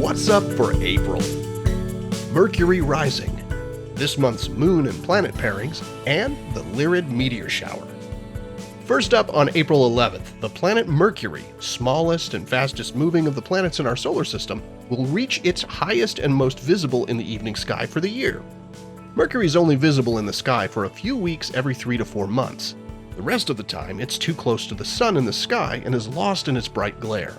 what's up for April? Mercury rising, this month's moon and planet pairings, and the Lyrid meteor shower. First up on April 11th, the planet Mercury, smallest and fastest moving of the planets in our solar system, will reach its highest and most visible in the evening sky for the year. Mercury is only visible in the sky for a few weeks every 3 to 4 months. The rest of the time, it's too close to the sun in the sky and is lost in its bright glare.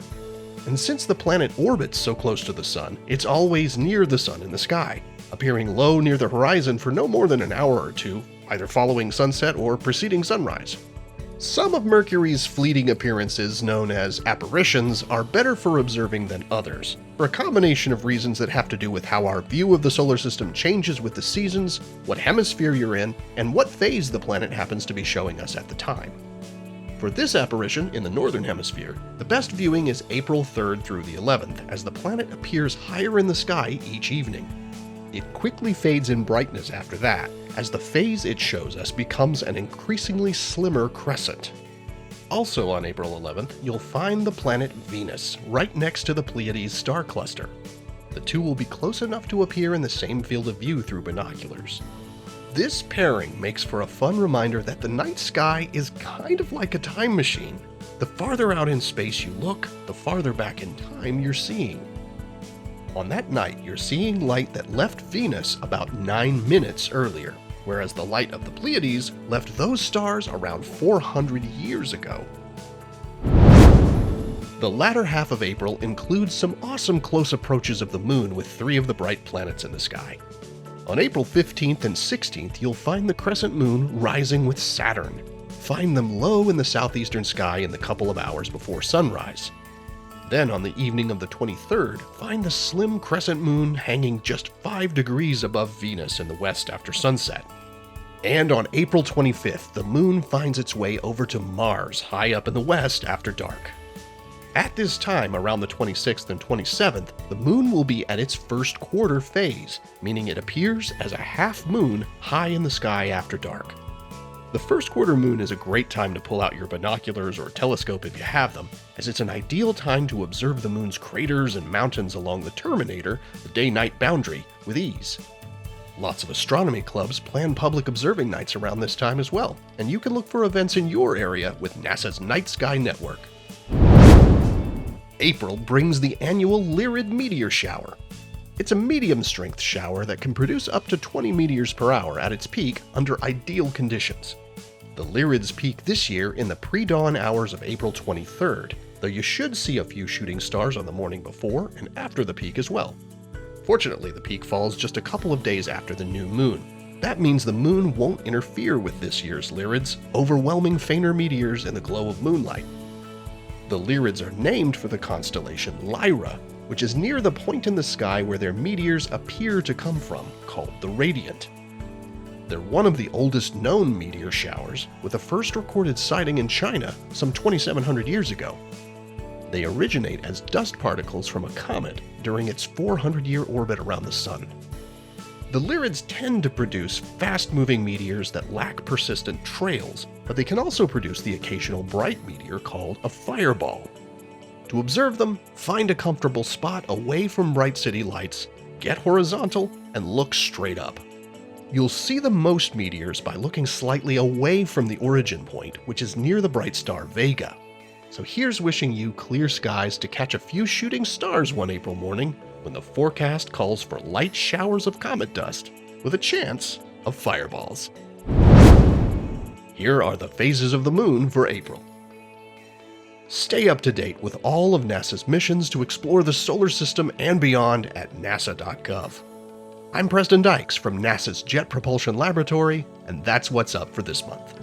And since the planet orbits so close to the sun, it's always near the sun in the sky, appearing low near the horizon for no more than an hour or two, either following sunset or preceding sunrise. Some of Mercury's fleeting appearances, known as apparitions, are better for observing than others, for a combination of reasons that have to do with how our view of the solar system changes with the seasons, what hemisphere you're in, and what phase the planet happens to be showing us at the time. For this apparition in the Northern Hemisphere, the best viewing is April 3rd through the 11th, as the planet appears higher in the sky each evening. It quickly fades in brightness after that, as the phase it shows us becomes an increasingly slimmer crescent. Also on April 11th, you'll find the planet Venus, right next to the Pleiades star cluster. The two will be close enough to appear in the same field of view through binoculars. This pairing makes for a fun reminder that the night sky is kind of like a time machine. The farther out in space you look, the farther back in time you're seeing. On that night, you're seeing light that left Venus about 9 minutes earlier, whereas the light of the Pleiades left those stars around 400 years ago. The latter half of April includes some awesome close approaches of the moon with 3 of the bright planets in the sky. On April 15th and 16th, you'll find the crescent moon rising with Saturn. Find them low in the southeastern sky in the couple of hours before sunrise. Then on the evening of the 23rd, find the slim crescent moon hanging just 5 degrees above Venus in the west after sunset. And on April 25th, the moon finds its way over to Mars high up in the west after dark. At this time, around the 26th and 27th, the moon will be at its first quarter phase, meaning it appears as a half moon high in the sky after dark. The first quarter moon is a great time to pull out your binoculars or telescope if you have them, as it's an ideal time to observe the moon's craters and mountains along the terminator, the day-night boundary, with ease. Lots of astronomy clubs plan public observing nights around this time as well, and you can look for events in your area with NASA's Night Sky Network. April brings the annual Lyrid meteor shower. It's a medium-strength shower that can produce up to 20 meteors per hour at its peak under ideal conditions. The Lyrids peak this year in the pre-dawn hours of April 23rd, though you should see a few shooting stars on the morning before and after the peak as well. Fortunately, the peak falls just a couple of days after the new moon. That means the moon won't interfere with this year's Lyrids, overwhelming fainter meteors in the glow of moonlight. The Lyrids are named for the constellation Lyra, which is near the point in the sky where their meteors appear to come from, called the radiant. They're one of the oldest known meteor showers, with the first recorded sighting in China some 2,700 years ago. They originate as dust particles from a comet during its 400-year orbit around the Sun. The Lyrids tend to produce fast-moving meteors that lack persistent trails, but they can also produce the occasional bright meteor called a fireball. To observe them, find a comfortable spot away from bright city lights, get horizontal, and look straight up. You'll see the most meteors by looking slightly away from the origin point, which is near the bright star Vega. So here's wishing you clear skies to catch a few shooting stars one April morning, when the forecast calls for light showers of comet dust, with a chance of fireballs. Here are the phases of the moon for April. Stay up to date with all of NASA's missions to explore the solar system and beyond at nasa.gov. I'm Preston Dykes from NASA's Jet Propulsion Laboratory, and that's what's up for this month.